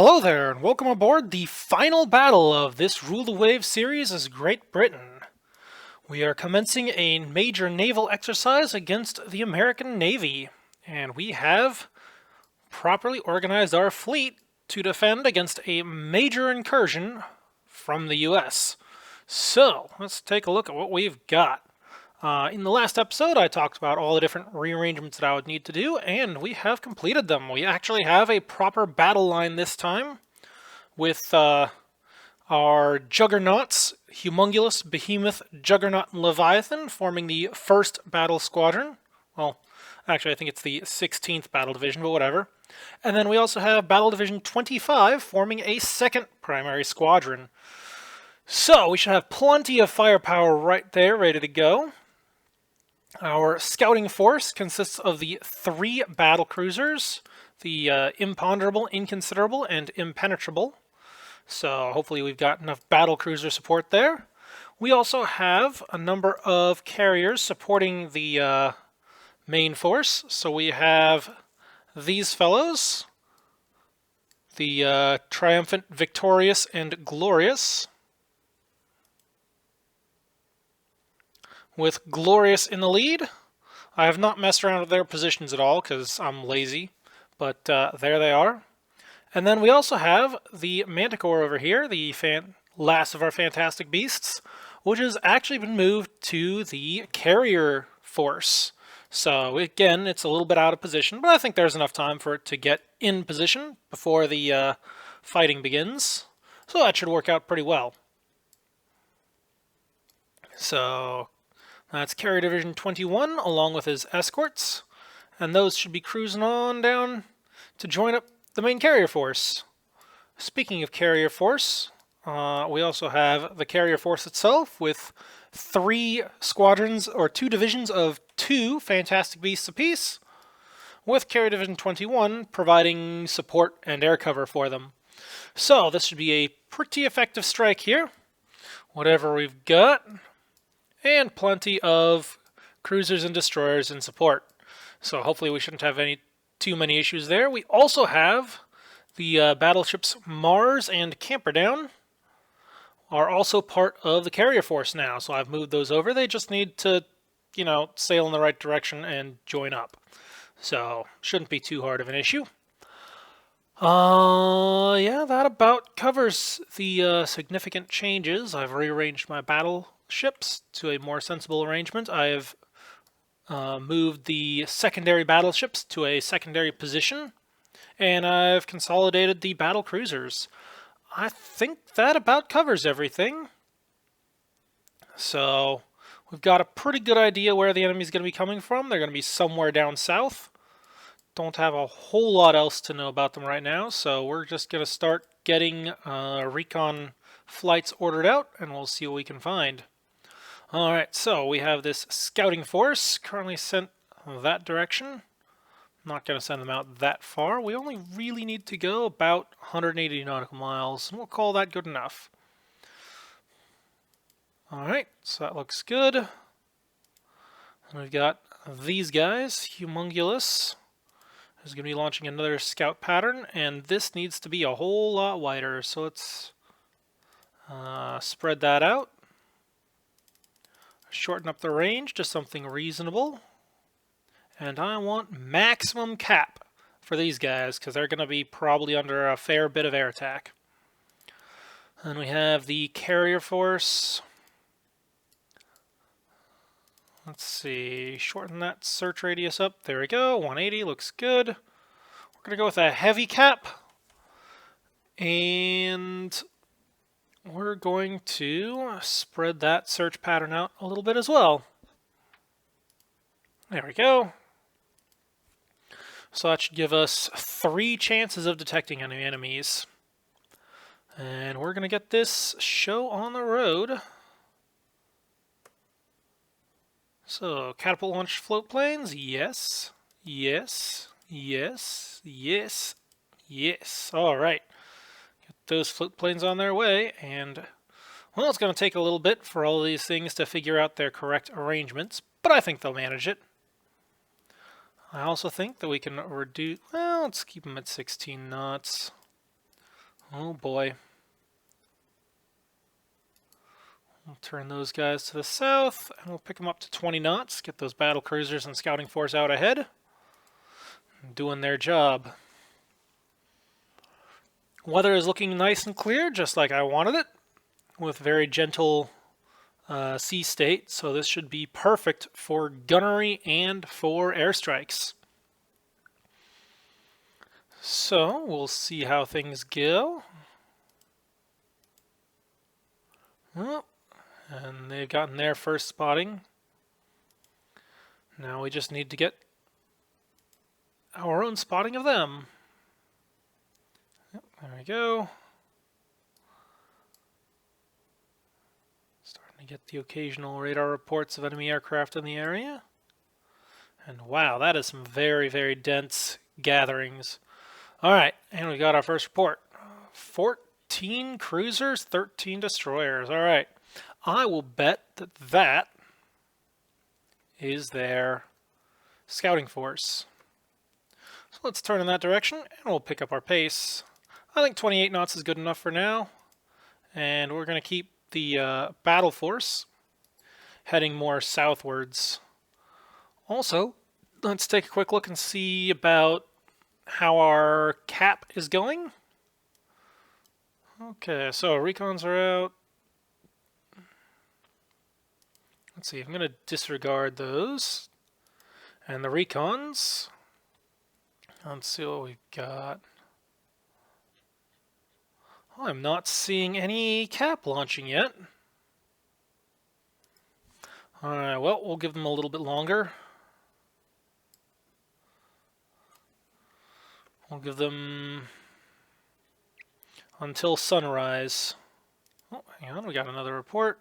Hello there, and welcome aboard the final battle of this Rule the Wave series as Great Britain. We are commencing a major naval exercise against the American Navy, and we have properly organized our fleet to defend against a major incursion from the US. So, let's take a look at what we've got. In the last episode, I talked about all the different rearrangements that I would need to do, and we have completed them. We actually have a proper battle line this time, with our juggernauts, Humongulus, Behemoth, Juggernaut, and Leviathan, forming the 1st Battle Squadron. Well, actually, I think it's the 16th Battle Division, but whatever. And then we also have Battle Division 25 forming a 2nd Primary Squadron. So, we should have plenty of firepower right there, ready to go. Our scouting force consists of the 3 battle cruisers, the Imponderable, Inconsiderable, and Impenetrable. So hopefully we've got enough battle cruiser support there. We also have a number of carriers supporting the main force. So we have these fellows, the Triumphant, Victorious, and Glorious, with Glorious in the lead. I have not messed around with their positions at all because I'm lazy, but there they are. And then we also have the Manticore over here, the last of our fantastic beasts, which has actually been moved to the carrier force. So again, it's a little bit out of position, but I think there's enough time for it to get in position before the fighting begins. So that should work out pretty well. So that's Carrier Division 21 along with his escorts, and those should be cruising on down to join up the main carrier force. Speaking of carrier force, we also have the carrier force itself with 3 squadrons or 2 divisions of 2 Fantastic Beasts apiece, with Carrier Division 21 providing support and air cover for them. So this should be a pretty effective strike here. Whatever we've got, and plenty of cruisers and destroyers in support. So hopefully we shouldn't have too many issues there. We also have the battleships Mars and Camperdown are also part of the carrier force now. So I've moved those over. They just need to, sail in the right direction and join up. So shouldn't be too hard of an issue. Yeah, that about covers the significant changes. I've rearranged my battleships to a more sensible arrangement. I have moved the secondary battleships to a secondary position, and I've consolidated the battle cruisers. I think that about covers everything. So we've got a pretty good idea where the enemy's going to be coming from. They're going to be somewhere down south. Don't have a whole lot else to know about them right now, so we're just going to start getting recon flights ordered out, and we'll see what we can find. Alright, so we have this scouting force currently sent that direction. I'm not going to send them out that far. We only really need to go about 180 nautical miles, and we'll call that good enough. Alright, so that looks good. And we've got these guys, Humongulus, who's going to be launching another scout pattern, and this needs to be a whole lot wider, so let's spread that out. Shorten up the range to something reasonable. And I want maximum cap for these guys, because they're going to be probably under a fair bit of air attack. And we have the carrier force. Let's see, shorten that search radius up. There we go, 180, looks good. We're going to go with a heavy cap. And we're going to spread that search pattern out a little bit as well. There we go. So that should give us 3 chances of detecting any enemies. And we're going to get this show on the road. So, catapult launch float planes, yes, yes, yes, yes, yes. All right. Get those float planes on their way, and, well, it's going to take a little bit for all of these things to figure out their correct arrangements, but I think they'll manage it. I also think that we can reduce, well, let's keep them at 16 knots. Oh boy. We'll turn those guys to the south, and we'll pick them up to 20 knots, get those battle cruisers and scouting force out ahead, doing their job. Weather is looking nice and clear, just like I wanted it, with very gentle sea state, so this should be perfect for gunnery and for airstrikes. So, we'll see how things go. Oh, and they've gotten their first spotting. Now we just need to get our own spotting of them. Yep, there we go. Starting to get the occasional radar reports of enemy aircraft in the area. And wow, that is some very, very dense gatherings. Alright, and we got our first report. 14 cruisers, 13 destroyers. Alright, I will bet that that is their scouting force. So let's turn in that direction, and we'll pick up our pace. I think 28 knots is good enough for now. And we're going to keep the battle force heading more southwards. Also, let's take a quick look and see about how our cap is going. Okay, so recons are out. Let's see, I'm going to disregard those. And the recons. Let's see what we've got. Oh, I'm not seeing any cap launching yet. Alright, well, we'll give them a little bit longer. We'll give them until sunrise. Oh, hang on, we got another report.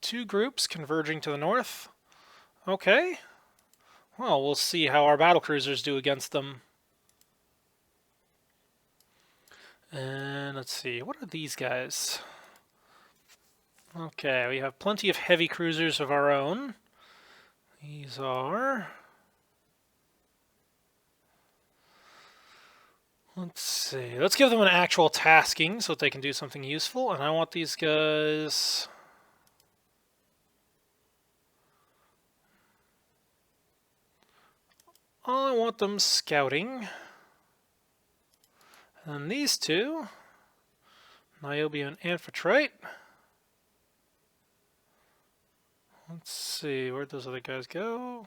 Two groups converging to the north. Okay. Well, we'll see how our battlecruisers do against them. And let's see, what are these guys? Okay, we have plenty of heavy cruisers of our own. These are... Let's see, let's give them an actual tasking so that they can do something useful. And I want these guys... I want them scouting. And these two, Niobe and Amphitrite. Let's see, where'd those other guys go?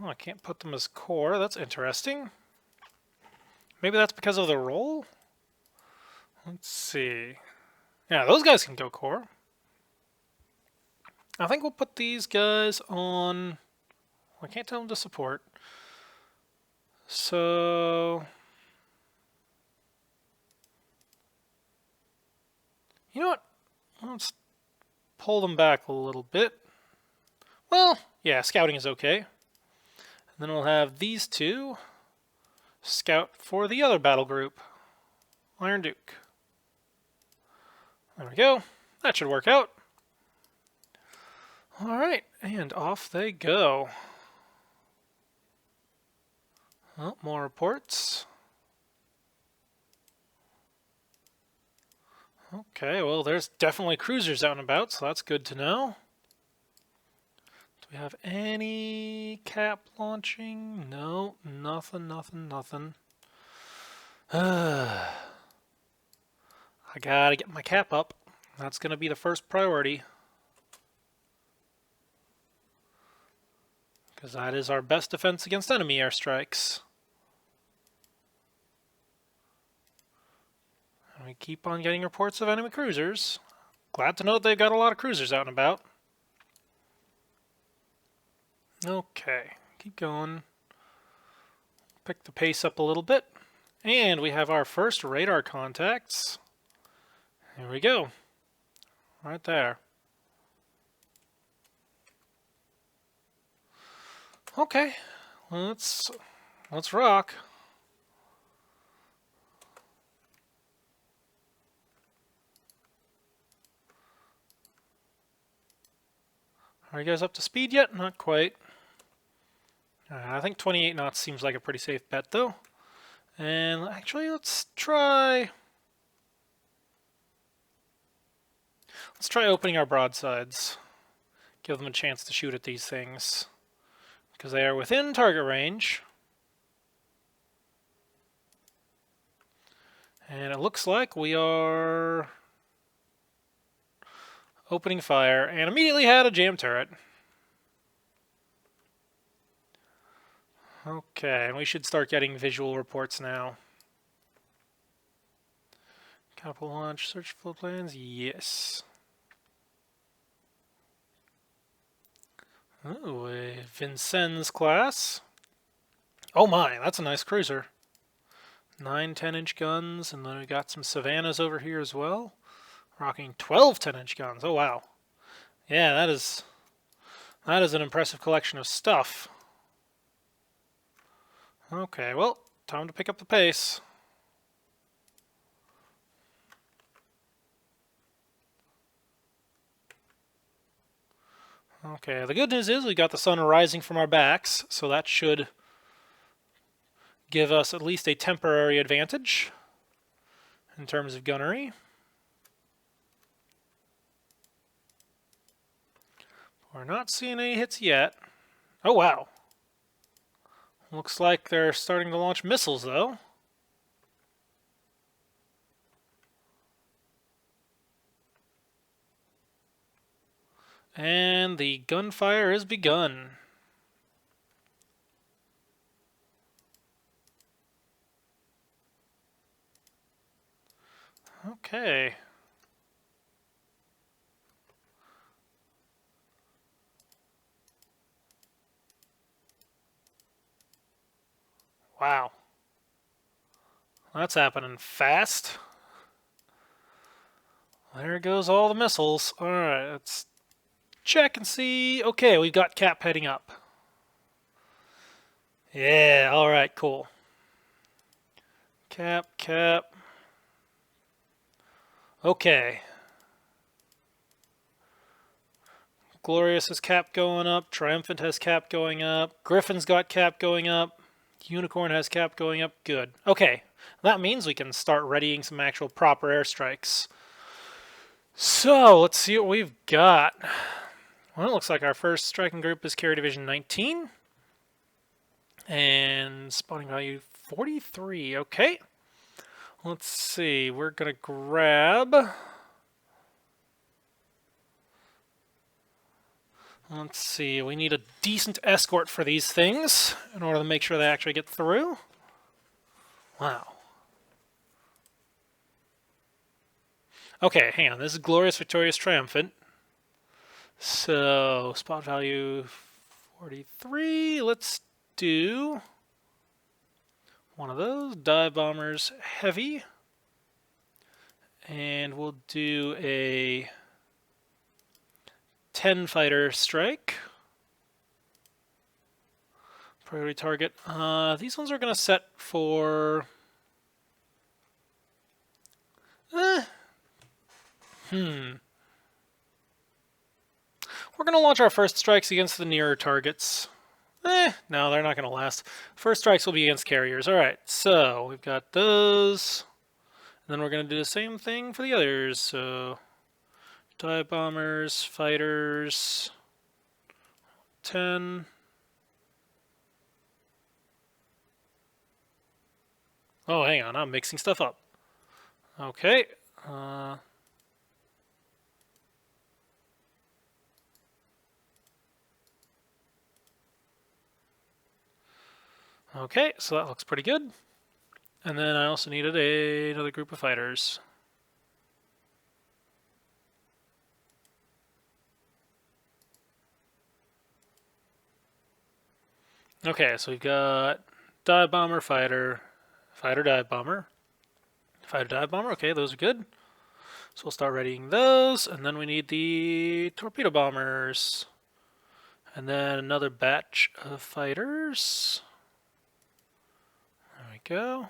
Oh, I can't put them as core, that's interesting. Maybe that's because of the role? Let's see. Yeah, those guys can go core. I think we'll put these guys on... I can't tell them to support. So... You know what? Let's pull them back a little bit. Well, yeah, scouting is okay. And then we'll have these two scout for the other battle group, Iron Duke. There we go. That should work out. Alright, and off they go. Oh, more reports. Okay, well, there's definitely cruisers out and about, so that's good to know. Do we have any cap launching? No, nothing. I gotta get my cap up. That's gonna be the first priority. Because that is our best defense against enemy airstrikes. And we keep on getting reports of enemy cruisers. Glad to know that they've got a lot of cruisers out and about. Okay, keep going. Pick the pace up a little bit. And we have our first radar contacts. Here we go. Right there. Okay, let's rock. Are you guys up to speed yet? Not quite. I think 28 knots seems like a pretty safe bet, though. And actually, let's try opening our broadsides. Give them a chance to shoot at these things, because they are within target range. And it looks like we are opening fire, and immediately had a jam turret. Okay, and we should start getting visual reports now. Catapult launch, search flow plans, yes. Ooh, a Vincennes class. Oh my, that's a nice cruiser. 9 10-inch guns, and then we got some Savannahs over here as well. Rocking 12 10-inch guns. Oh wow. Yeah, that is an impressive collection of stuff. Okay, well, time to pick up the pace. Okay, the good news is we got the sun rising from our backs, so that should give us at least a temporary advantage in terms of gunnery. We're not seeing any hits yet. Oh wow. Looks like they're starting to launch missiles though. And the gunfire has begun. Okay. Wow. That's happening fast. There goes all the missiles. Alright, let's check and see. Okay, we've got Cap heading up. Yeah, alright, cool. Cap. Okay. Glorious has Cap going up. Triumphant has Cap going up. Griffin's got Cap going up. Unicorn has Cap going up. Good. Okay, that means we can start readying some actual proper airstrikes. So, let's see what we've got. Well, it looks like our first striking group is Carrier Division 19. And spawning value 43. Okay. Let's see. We're going to grab... Let's see. We need a decent escort for these things in order to make sure they actually get through. Wow. Okay, hang on. This is Glorious, Victorious, Triumphant. So, spot value 43. Let's do one of those. Dive Bombers Heavy. And we'll do a 10 fighter strike. Priority target. These ones are going to set for... We're going to launch our first strikes against the nearer targets. No, they're not going to last. First strikes will be against carriers. Alright, so we've got those. And then we're going to do the same thing for the others. So, dive bombers, fighters, 10. Oh, hang on, I'm mixing stuff up. Okay. Okay, so that looks pretty good. And then I also needed another group of fighters. Okay, so we've got dive bomber, fighter, dive bomber, fighter, dive bomber. Okay, those are good. So we'll start readying those, and then we need the torpedo bombers. And then another batch of fighters. There we go.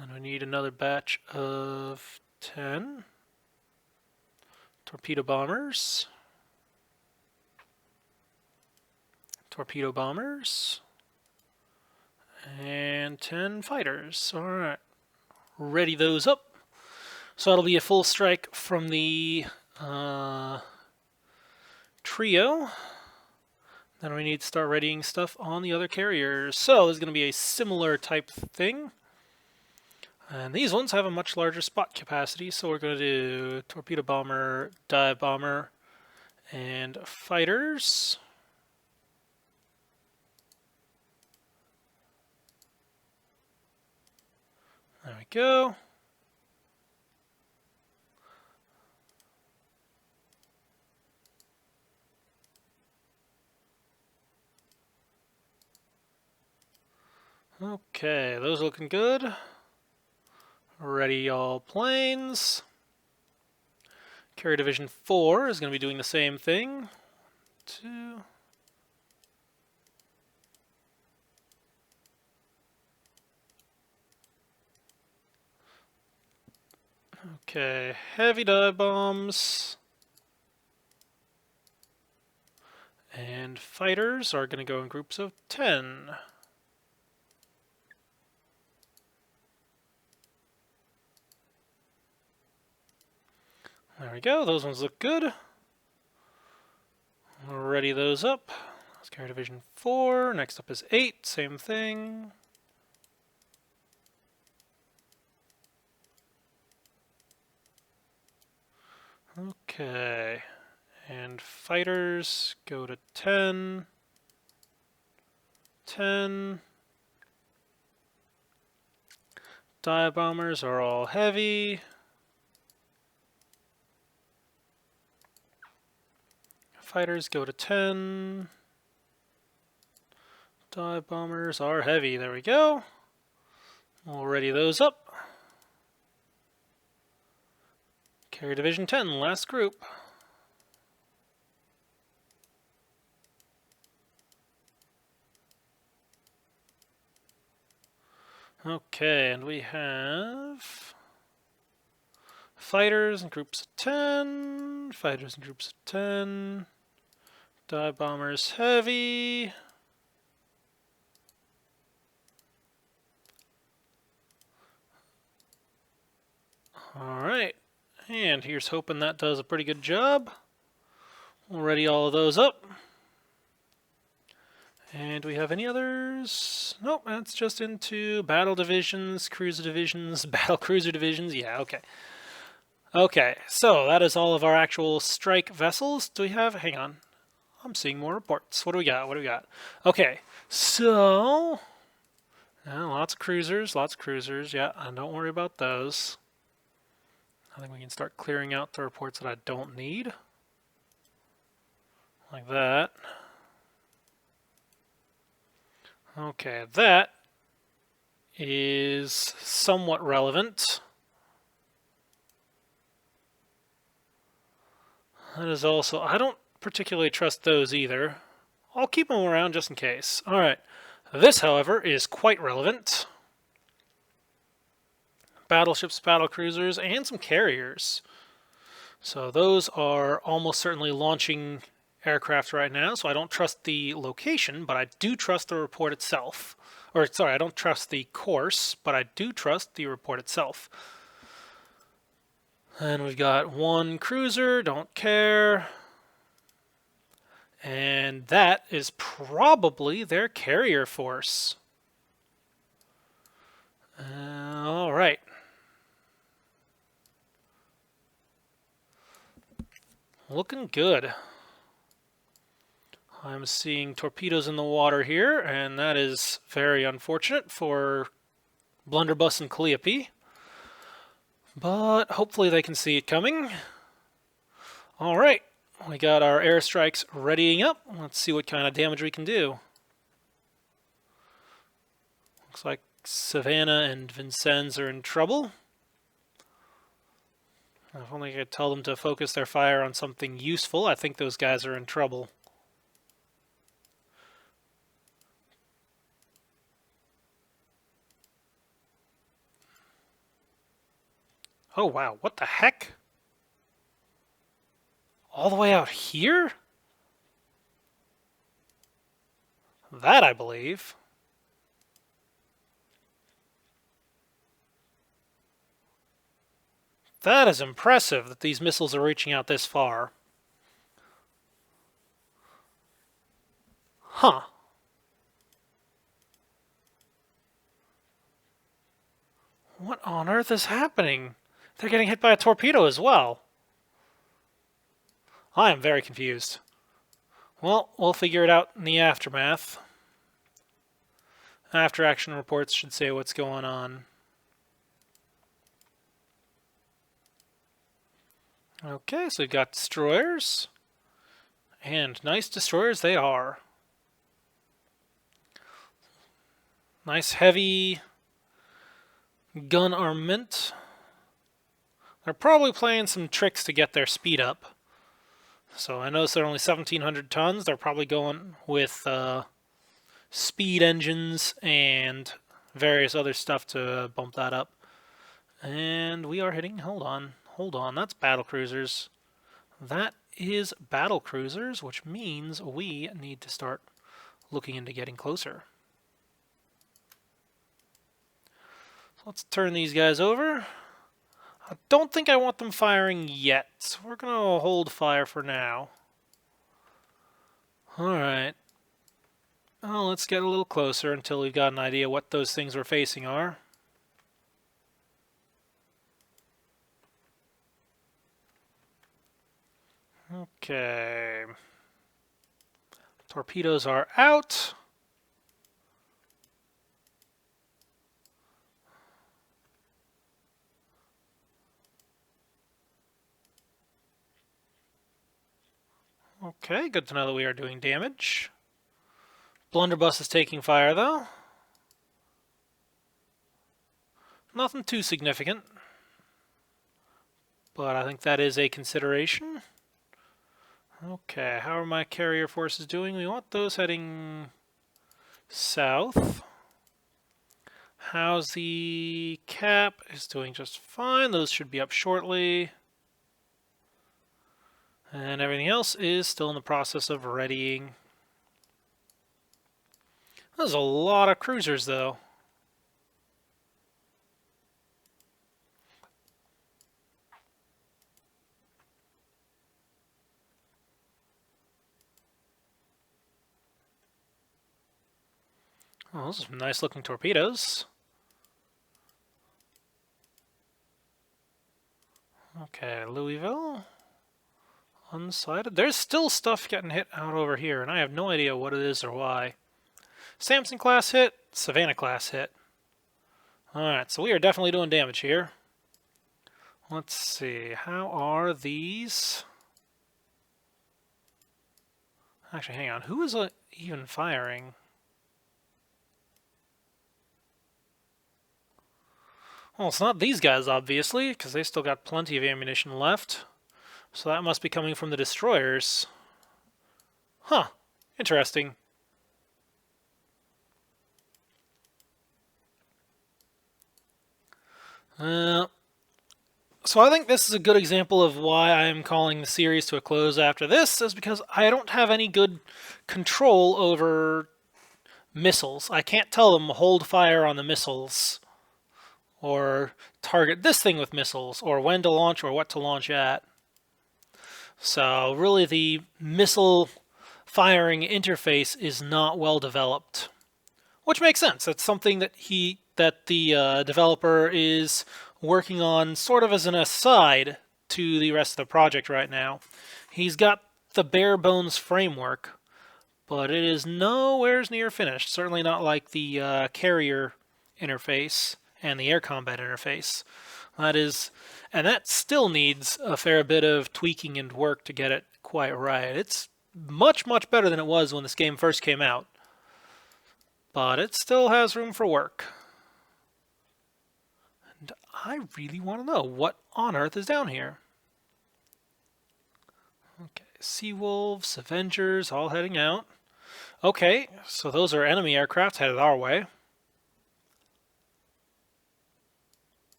And then we need another batch of 10 torpedo bombers. torpedo bombers, and 10 fighters. Alright, ready those up. So that'll be a full strike from the trio. Then we need to start readying stuff on the other carriers. So there's going to be a similar type thing. And these ones have a much larger spot capacity, so we're going to do torpedo bomber, dive bomber, and fighters. There we go. Okay, those looking good. Ready all planes. Carrier Division 4 is going to be doing the same thing. 2. Okay, heavy dive bombs. And fighters are going to go in groups of 10. There we go, those ones look good. We'll ready those up. Let's carry Division 4. Next up is 8, same thing. Okay, and fighters go to 10. 10. Dive bombers are all heavy. Fighters go to 10. Dive bombers are heavy. There we go. We'll ready those up. Carrier Division 10, last group. Okay, and we have fighters in groups of 10. Fighters in groups of 10. Dive bombers heavy. Alright, and here's hoping that does a pretty good job. We'll ready all of those up. And do we have any others? Nope, that's just into battle divisions, cruiser divisions, battle cruiser divisions. Yeah, okay. Okay, so that is all of our actual strike vessels. Do we have, hang on, I'm seeing more reports. What do we got? What do we got? Okay, so lots of cruisers, yeah, and don't worry about those. I think we can start clearing out the reports that I don't need. Like that. Okay, that is somewhat relevant. That is also, I don't particularly trust those either. I'll keep them around just in case. Alright, this, however, is quite relevant. Battleships, battlecruisers, and some carriers. So those are almost certainly launching aircraft right now, so I don't trust the location, but I do trust the report itself. Or, sorry, I don't trust the course, but I do trust the report itself. And we've got one cruiser, don't care. And that is probably their carrier force. All right. Looking good. I'm seeing torpedoes in the water here, and that is very unfortunate for Blunderbuss and Calliope. But hopefully they can see it coming. Alright, we got our airstrikes readying up. Let's see what kind of damage we can do. Looks like Savannah and Vincennes are in trouble. If only I could tell them to focus their fire on something useful. I think those guys are in trouble. Oh wow, what the heck? All the way out here? That I believe. That is impressive that these missiles are reaching out this far. Huh. What on earth is happening? They're getting hit by a torpedo as well. I am very confused. Well, we'll figure it out in the aftermath. After action reports should say what's going on. Okay, so we've got destroyers. And nice destroyers they are. Nice heavy gun armament. They're probably playing some tricks to get their speed up. So I notice they're only 1,700 tons. They're probably going with speed engines and various other stuff to bump that up. And we are hitting, hold on, that's battle cruisers. That is battle cruisers, which means we need to start looking into getting closer. So let's turn these guys over. I don't think I want them firing yet, so we're going to hold fire for now. Alright. Well, let's get a little closer until we've got an idea what those things we're facing are. Okay. Torpedoes are out. Okay, good to know that we are doing damage. Blunderbuss is taking fire, though. Nothing too significant, but I think that is a consideration. Okay, how are my carrier forces doing? We want those heading south. How's the cap? Is doing just fine. Those should be up shortly. And everything else is still in the process of readying. There's a lot of cruisers, though. Oh, those are some nice looking torpedoes. Okay, Louisville. Unsighted. There's still stuff getting hit out over here, and I have no idea what it is or why. Samson class hit, Savannah class hit. Alright, so we are definitely doing damage here. Let's see, how are these? Actually, hang on, who is even firing? Well, it's not these guys, obviously, because they still got plenty of ammunition left. So that must be coming from the destroyers. Huh. Interesting. So I think this is a good example of why I'm calling the series to a close after this, is because I don't have any good control over missiles. I can't tell them hold fire on the missiles, or target this thing with missiles, or when to launch or what to launch at. So really the missile firing interface is not well developed, which makes sense. That's something that the developer is working on sort of as an aside to the rest of the project right now. He's got the bare bones framework, but it is nowhere near finished. Certainly not like the carrier interface and the air combat interface. And that still needs a fair bit of tweaking and work to get it quite right. It's much, much better than it was when this game first came out, but it still has room for work. And I really want to know what on earth is down here. Okay, Seawolves, Avengers, all heading out. Okay, so those are enemy aircraft headed our way.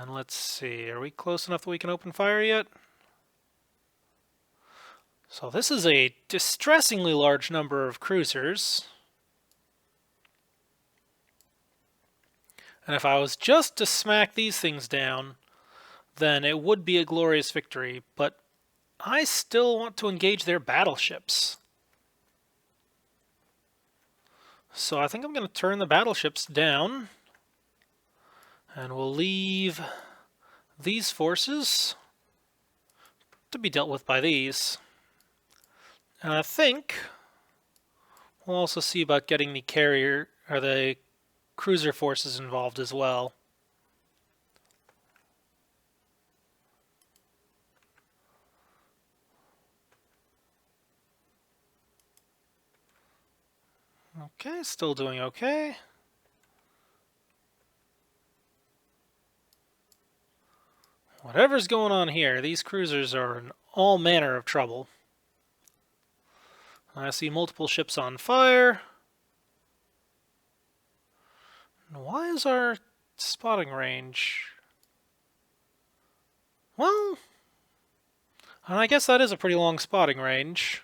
And let's see, are we close enough that we can open fire yet? So this is a distressingly large number of cruisers. And if I was just to smack these things down, then it would be a glorious victory, but I still want to engage their battleships. So I think I'm going to turn the battleships down, and we'll leave these forces to be dealt with by these. And I think we'll also see about getting the carrier or the cruiser forces involved as well. Okay, still doing okay. Whatever's going on here, these cruisers are in all manner of trouble. I see multiple ships on fire. Why is our spotting range? Well, I guess that is a pretty long spotting range.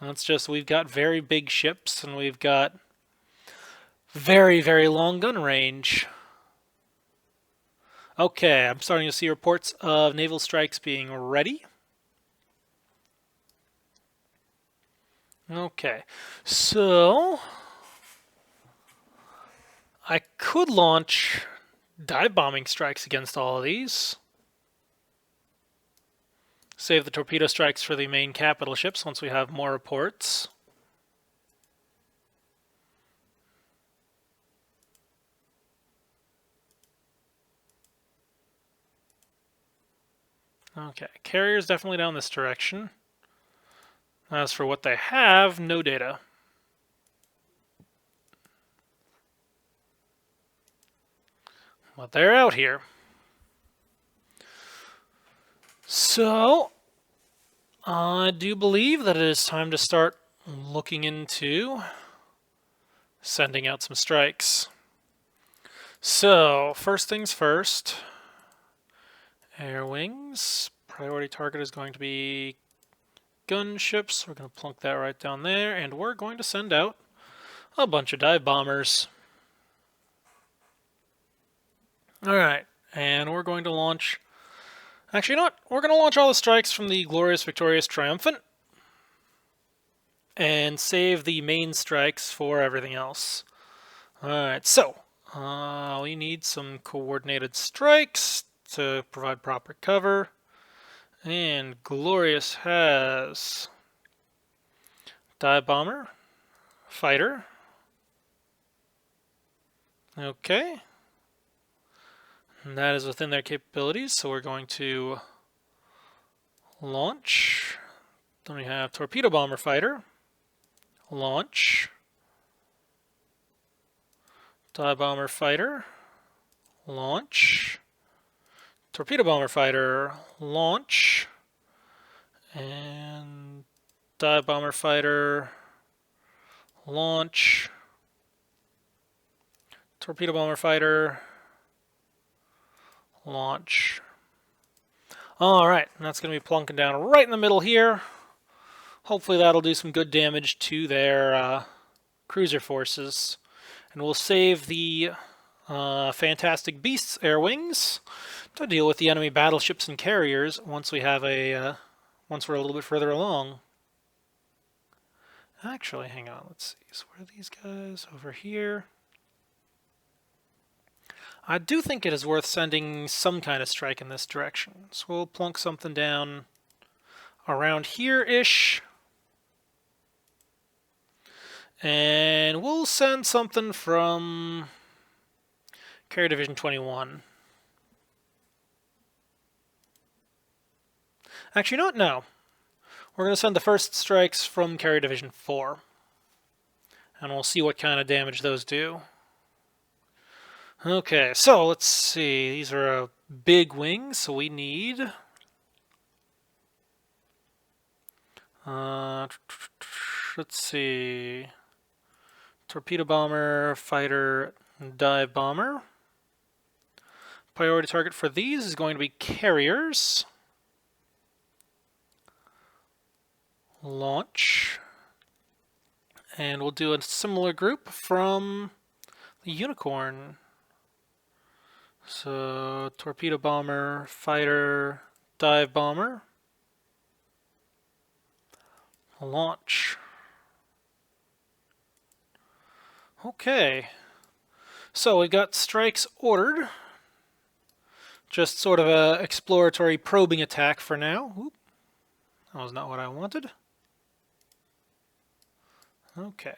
It's just we've got very big ships and we've got very, very long gun range. Okay, I'm starting to see reports of naval strikes being ready. Okay, so I could launch dive bombing strikes against all of these. Save the torpedo strikes for the main capital ships once we have more reports. Okay, carriers definitely down this direction. As for what they have, no data. But they're out here. So, I do believe that it is time to start looking into sending out some strikes. So, first things first, air wings. Priority target is going to be gunships. We're going to plunk that right down there, and we're going to send out a bunch of dive bombers. Alright, and we're going to launch... Actually, you know what? We're going to launch all the strikes from the Glorious, Victorious, Triumphant, and save the main strikes for everything else. Alright, so, we need some coordinated strikes to provide proper cover. And Glorious has dive bomber, fighter. Okay. And that is within their capabilities, so we're going to launch. Then we have torpedo bomber fighter, launch. Dive bomber fighter, launch. Torpedo bomber fighter, launch. And dive bomber fighter, launch. Torpedo bomber fighter, launch. Alright, that's going to be plunking down right in the middle here. Hopefully that'll do some good damage to their cruiser forces. And we'll save the Fantastic Beasts air wings to deal with the enemy battleships and carriers once we have once we're a little bit further along. Actually, hang on, let's see. So where are these guys? Over here. I do think it is worth sending some kind of strike in this direction. So we'll plunk something down around here-ish. And we'll send something from Carrier Division 21. Actually, you know what? No. We're going to send the first strikes from Carrier Division 4. And we'll see what kind of damage those do. Okay, so let's see. These are a big wings, so we need... let's see... Torpedo bomber, fighter, dive bomber. Priority target for these is going to be carriers. launch. And we'll do a similar group from the Unicorn. So torpedo bomber, fighter, dive bomber, launch. Okay, so we've got strikes ordered. Just sort of a exploratory probing attack for now. Oop, that was not what I wanted. Okay,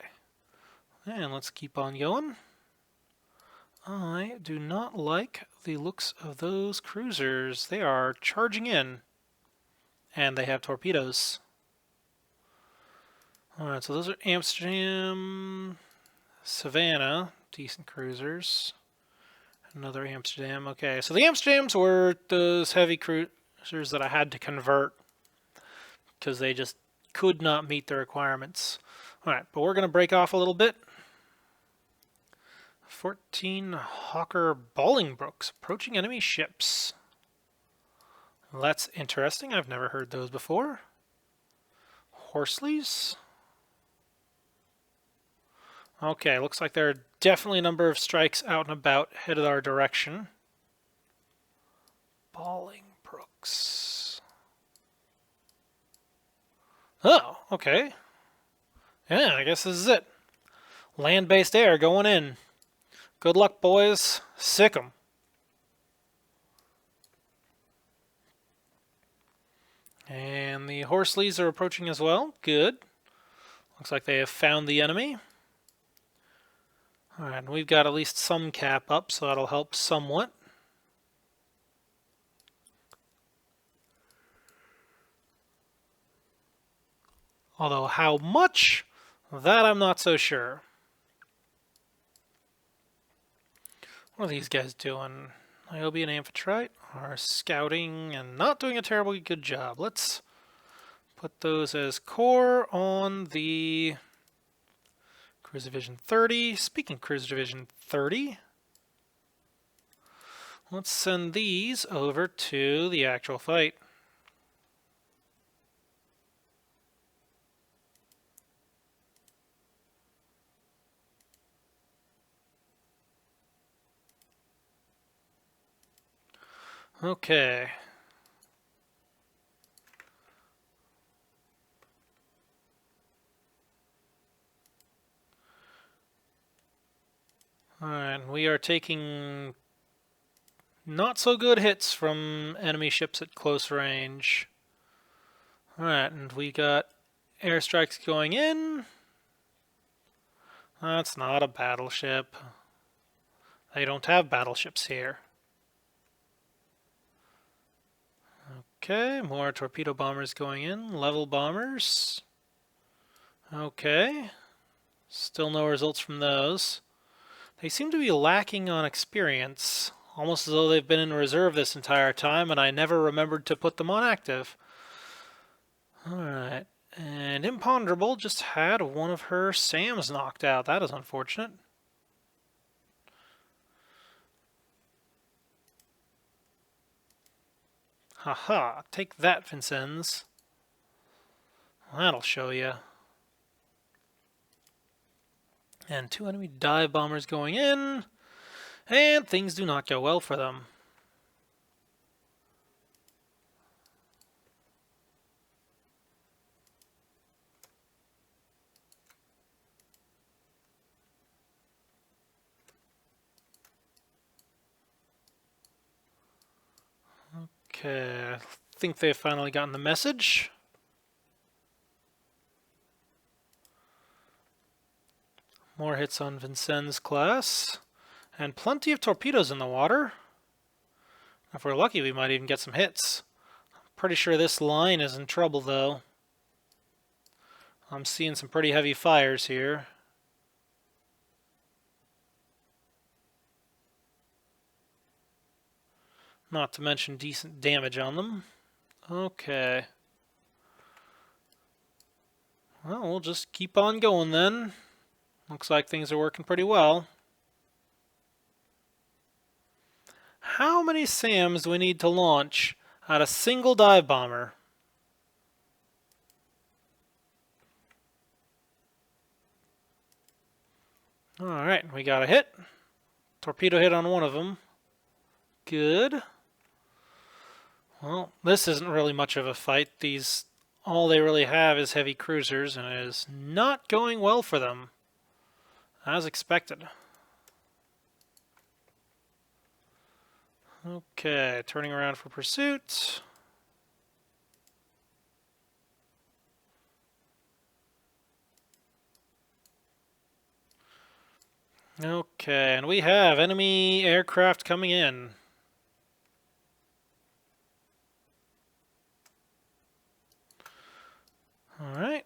and let's keep on going. I do not like the looks of those cruisers. They are charging in, and they have torpedoes. Alright, so those are Amsterdam, Savannah, decent cruisers. Another Amsterdam. Okay, so the Amsterdams were those heavy cruisers that I had to convert because they just could not meet the requirements. Alright, but we're going to break off a little bit. 14 Hawker Bolingbrookes approaching enemy ships. Well, that's interesting. I've never heard those before. Horsleys. Okay, looks like there are definitely a number of strikes out and about headed our direction. Bolingbrookes. Oh, okay. Yeah, I guess this is it. Land-based air going in. Good luck, boys. Sick 'em. And the Horsleys are approaching as well. Good. Looks like they have found the enemy. Alright, and we've got at least some cap up, so that'll help somewhat. Although how much, that I'm not so sure. What are these guys doing? Niobe and Amphitrite are scouting and not doing a terribly good job. Let's put those as core on the Cruise Division 30. Speaking Cruise Division 30, let's send these over to the actual fight. Okay. Alright, we are taking not so good hits from enemy ships at close range. Alright, and we got airstrikes going in. That's not a battleship. They don't have battleships here. Okay, more torpedo bombers going in. Level bombers. Okay. Still no results from those. They seem to be lacking on experience, almost as though they've been in reserve this entire time and I never remembered to put them on active. Alright, and Imponderable just had one of her SAMs knocked out. That is unfortunate. Haha, take that, Vincennes. That'll show you. And 2 enemy dive bombers going in, and things do not go well for them. Okay, I think they've finally gotten the message. More hits on Vincennes class. And plenty of torpedoes in the water. If we're lucky, we might even get some hits. I'm pretty sure this line is in trouble, though. I'm seeing some pretty heavy fires here. Not to mention decent damage on them. Okay. Well, we'll just keep on going then. Looks like things are working pretty well. How many SAMs do we need to launch at a single dive bomber? Alright, we got a hit. Torpedo hit on one of them. Good. Well, this isn't really much of a fight. All they really have is heavy cruisers, and it is not going well for them, as expected. Okay, turning around for pursuit. Okay, and we have enemy aircraft coming in. Alright.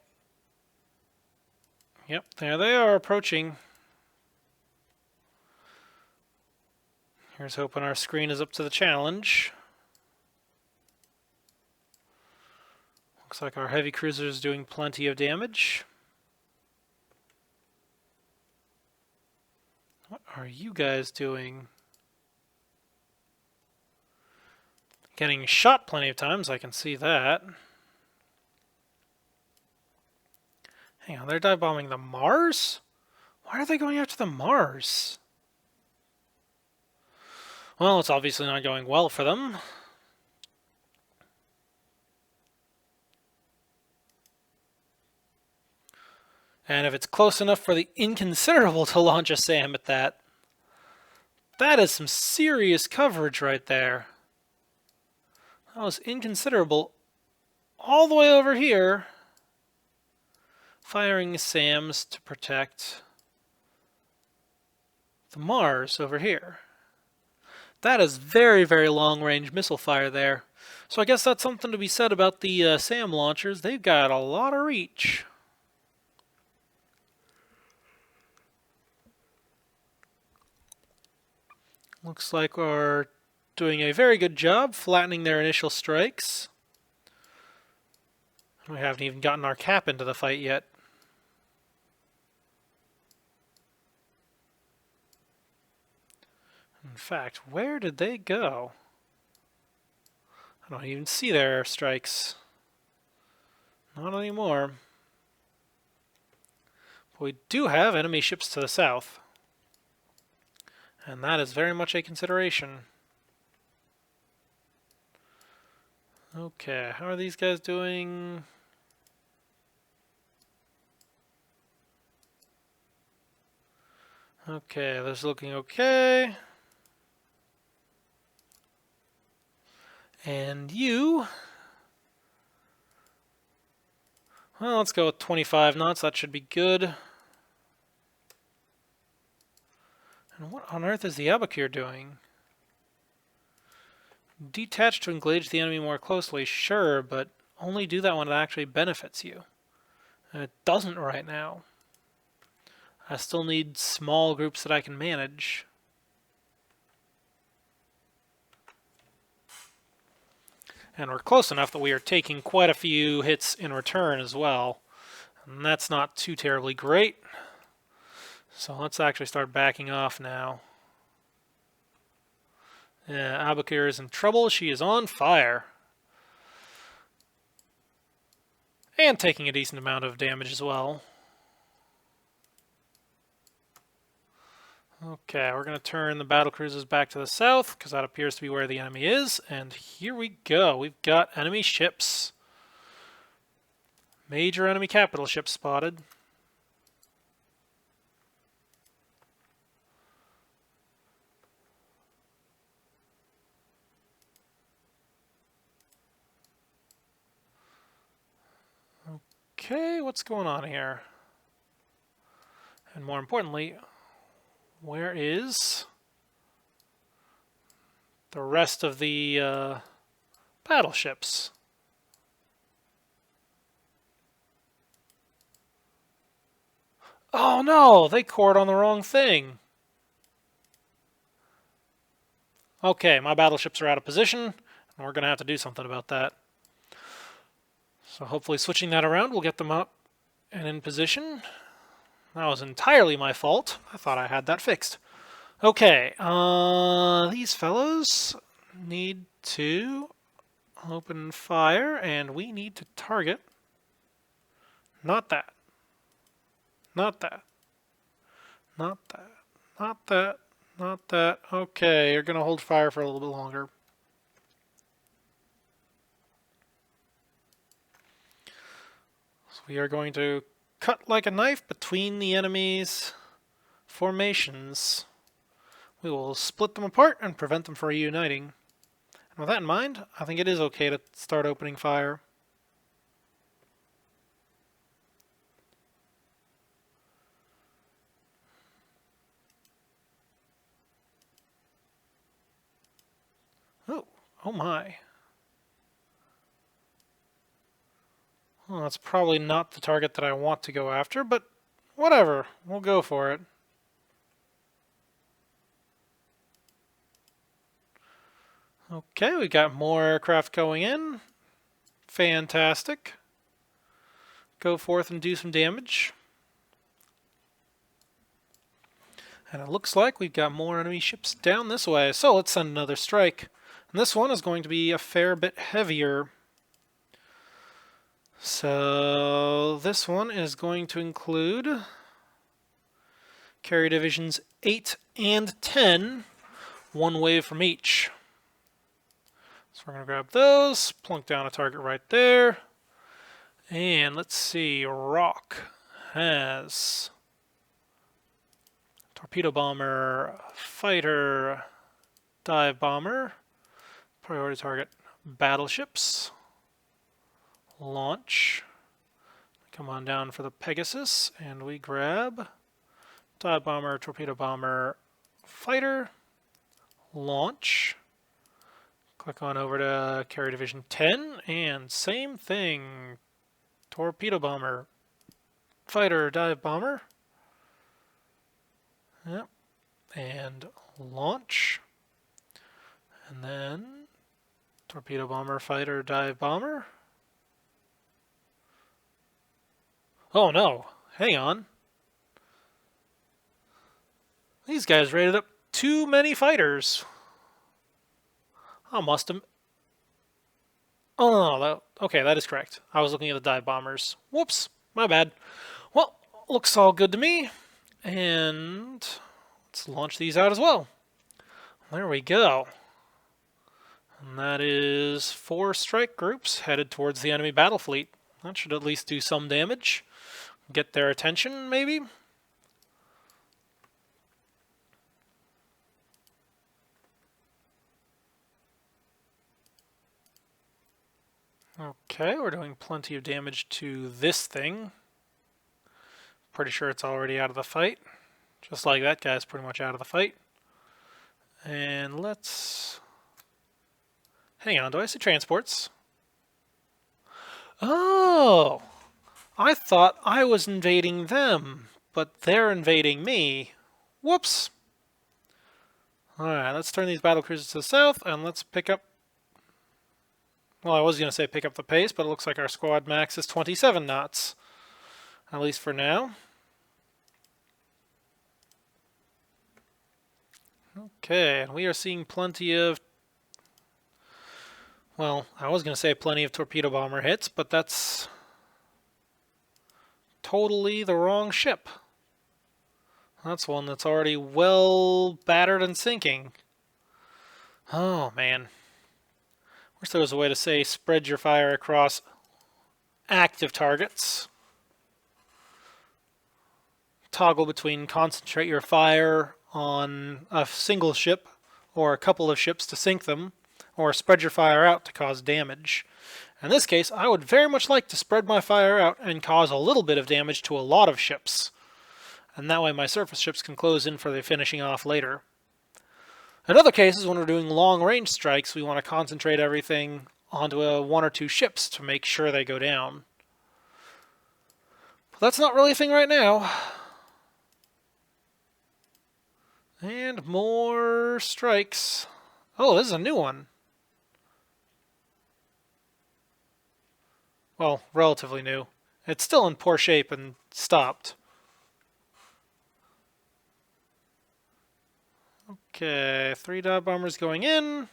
Yep, there they are approaching. Here's hoping our screen is up to the challenge. Looks like our heavy cruiser is doing plenty of damage. What are you guys doing? Getting shot plenty of times, I can see that. Hang on, they're dive bombing the Mars? Why are they going after the Mars? Well, it's obviously not going well for them. And if it's close enough for the Inconsiderable to launch a SAM at that, that is some serious coverage right there. That was Inconsiderable all the way over here, firing SAMs to protect the Mars over here. That is very, very long-range missile fire there. So I guess that's something to be said about the SAM launchers. They've got a lot of reach. Looks like we're doing a very good job flattening their initial strikes. We haven't even gotten our cap into the fight yet. In fact, where did they go? I don't even see their airstrikes. Not anymore. But we do have enemy ships to the south. And that is very much a consideration. Okay, how are these guys doing? Okay, this is looking okay. And you... Well, let's go with 25 knots. That should be good. And what on earth is the Abacure doing? Detach to engage the enemy more closely, sure, but only do that when it actually benefits you. And it doesn't right now. I still need small groups that I can manage. And we're close enough that we are taking quite a few hits in return as well. And that's not too terribly great. So let's actually start backing off now. Yeah, Abacure is in trouble. She is on fire. And taking a decent amount of damage as well. Okay, we're going to turn the battle cruisers back to the south, because that appears to be where the enemy is. And here we go. We've got enemy ships. Major enemy capital ships spotted. Okay, what's going on here? And more importantly, where is the rest of the battleships? Oh no, they cored on the wrong thing. Okay, my battleships are out of position, and we're going to have to do something about that. So hopefully switching that around will get them up and in position. That was entirely my fault. I thought I had that fixed. Okay, these fellows need to open fire, and we need to target. Not that. Not that. Not that. Not that. Not that. Okay, you're going to hold fire for a little bit longer. So we are going to cut like a knife between the enemy's formations. We will split them apart and prevent them from reuniting. And with that in mind, I think it is okay to start opening fire. Oh my. Well, that's probably not the target that I want to go after, but whatever. We'll go for it. Okay, we got more aircraft going in. Fantastic. Go forth and do some damage. And it looks like we've got more enemy ships down this way, so let's send another strike. And this one is going to be a fair bit heavier. So this one is going to include carrier divisions 8 and 10, one wave from each. So we're going to grab those, plunk down a target right there. And let's see, Rock has torpedo bomber, fighter, dive bomber, priority target battleships, launch. Come on down for the Pegasus, and we grab dive bomber, torpedo bomber, fighter, launch. Click on over to carrier division 10, and same thing. Torpedo bomber, fighter, dive bomber. Yep. And launch. And then torpedo bomber, fighter, dive bomber. Oh no, hang on. These guys rated up too many fighters. I must have... Oh, no, okay, that is correct. I was looking at the dive bombers. Whoops, my bad. Well, looks all good to me. And let's launch these out as well. There we go. And that is 4 strike groups headed towards the enemy battle fleet. That should at least do some damage. Get their attention, maybe? Okay, we're doing plenty of damage to this thing. Pretty sure it's already out of the fight. Just like that guy's pretty much out of the fight. And let's... Hang on, do I see transports? Oh! I thought I was invading them, but they're invading me. Whoops! Alright, let's turn these battlecruisers to the south, and let's pick up... Well, I was going to say pick up the pace, but it looks like our squad max is 27 knots. At least for now. Okay, and we are seeing plenty of... Well, I was going to say plenty of torpedo bomber hits, but that's totally the wrong ship. That's one that's already well battered and sinking. Oh, man. Wish there was a way to say spread your fire across active targets. Toggle between concentrate your fire on a single ship or a couple of ships to sink them, or spread your fire out to cause damage. In this case, I would very much like to spread my fire out and cause a little bit of damage to a lot of ships. And that way my surface ships can close in for the finishing off later. In other cases, when we're doing long-range strikes, we want to concentrate everything onto one or two ships to make sure they go down. But that's not really a thing right now. And more strikes. Oh, this is a new one. Well, relatively new. It's still in poor shape and stopped. Okay, 3 dive bombers going in.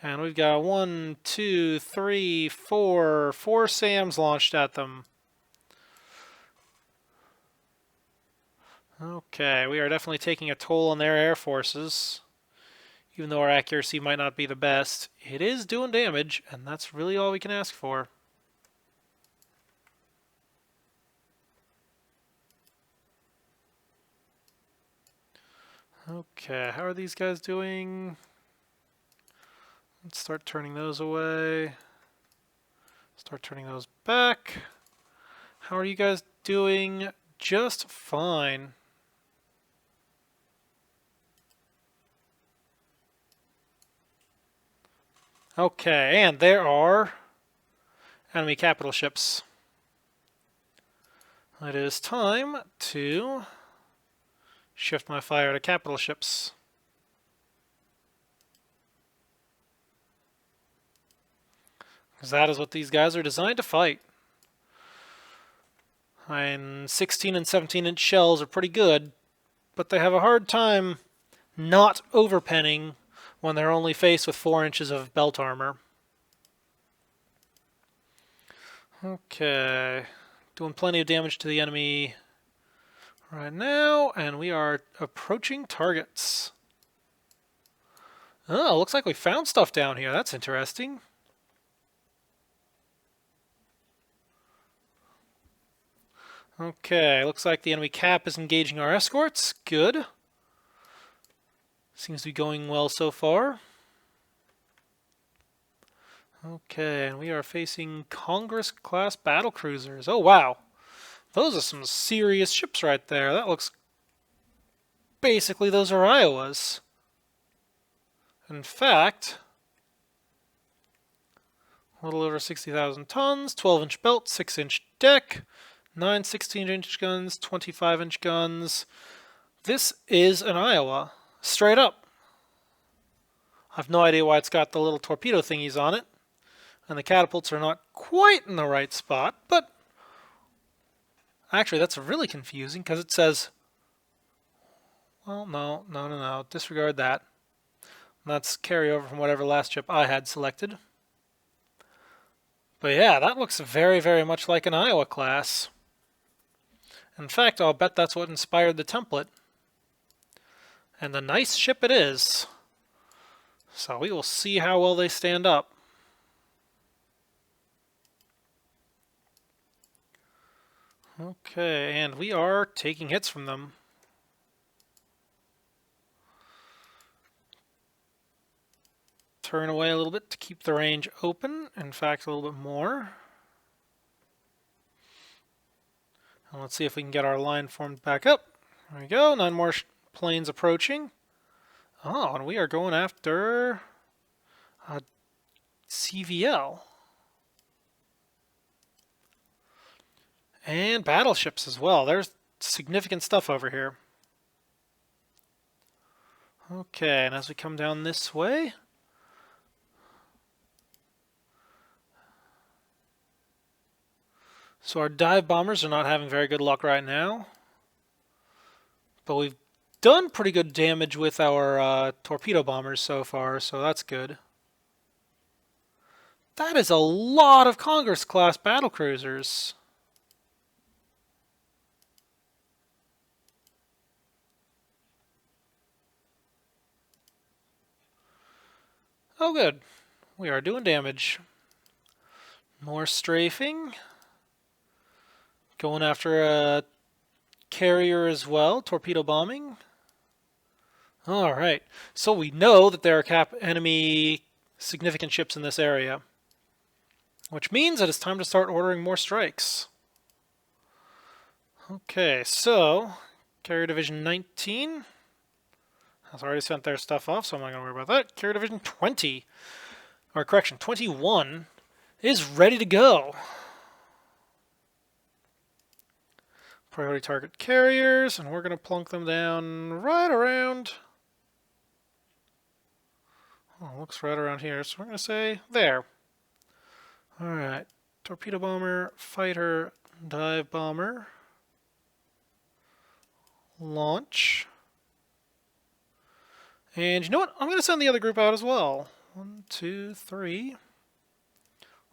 And we've got 1, 2, 3, 4 SAMs launched at them. Okay, we are definitely taking a toll on their air forces. Even though our accuracy might not be the best, it is doing damage, and that's really all we can ask for. Okay, how are these guys doing? Let's start turning those away. Start turning those back. How are you guys doing? Just fine. Okay, and there are enemy capital ships. It is time to shift my fire to capital ships. Because that is what these guys are designed to fight. And 16 and 17-inch shells are pretty good, but they have a hard time not overpenning when they're only faced with 4 inches of belt armor. Okay, doing plenty of damage to the enemy right now, and we are approaching targets. Oh, looks like we found stuff down here. That's interesting. Okay, looks like the enemy cap is engaging our escorts. Good. Seems to be going well so far. Okay, and we are facing Congress-class battlecruisers. Oh, wow. Those are some serious ships right there. That looks... Basically, those are Iowas. In fact, a little over 60,000 tons, 12-inch belt, 6-inch deck, 9 16-inch guns, 25-inch guns. This is an Iowa, straight up. I have no idea why it's got the little torpedo thingies on it, and the catapults are not quite in the right spot, but actually that's really confusing because it says, well, no, disregard that. That's carryover from whatever last ship I had selected. But yeah, that looks very, very much like an Iowa class. In fact, I'll bet that's what inspired the template. And a nice ship it is. So we will see how well they stand up. Okay, and we are taking hits from them. Turn away a little bit to keep the range open. In fact, a little bit more. And let's see if we can get our line formed back up. There we go, 9 more planes approaching. Oh, and we are going after CVL. And battleships as well. There's significant stuff over here. Okay, and as we come down this way, so our dive bombers are not having very good luck right now, but we've done pretty good damage with our torpedo bombers so far, so that's good. That is a lot of Congress-class battlecruisers. Oh good, we are doing damage. More strafing. Going after a carrier as well, torpedo bombing. Alright, so we know that there are enemy significant ships in this area, which means that it's time to start ordering more strikes. Okay, so Carrier Division 19 has already sent their stuff off, so I'm not going to worry about that. Carrier Division 20, or correction, 21 is ready to go. Priority target carriers, and we're going to plunk them down right around... Oh, looks right around here, so we're going to say there. Alright, torpedo bomber, fighter, dive bomber, launch. And you know what? I'm going to send the other group out as well. 1, 2, 3.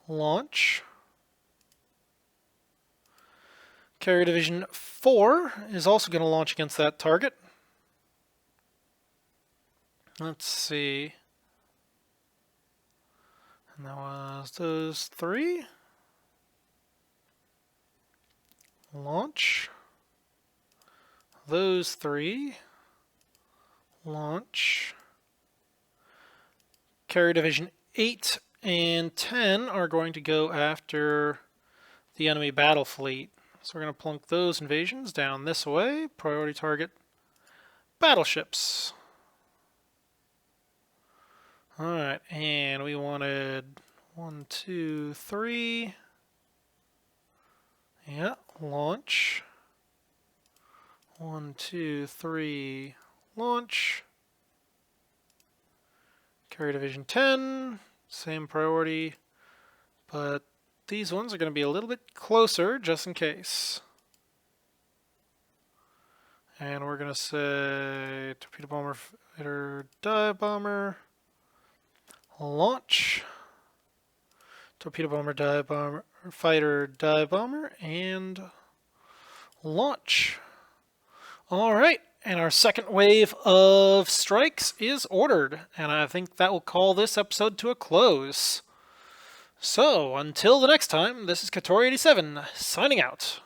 Launch. Carrier Division 4 is also going to launch against that target. Let's see. And that was those 3. Launch. Those 3. Launch. Carrier Division 8 and 10 are going to go after the enemy battle fleet. So we're going to plunk those invasions down this way. Priority target, battleships. Alright, and we wanted 1, 2, 3. Yeah, launch. 1, 2, 3, launch. Carrier Division 10, same priority, but these ones are going to be a little bit closer just in case. And we're going to say torpedo bomber, fighter, dive bomber, launch. Torpedo bomber, dive bomber, fighter, dive bomber, and launch. Alright, and our second wave of strikes is ordered, and I think that will call this episode to a close. So, until the next time, this is Katori87, signing out.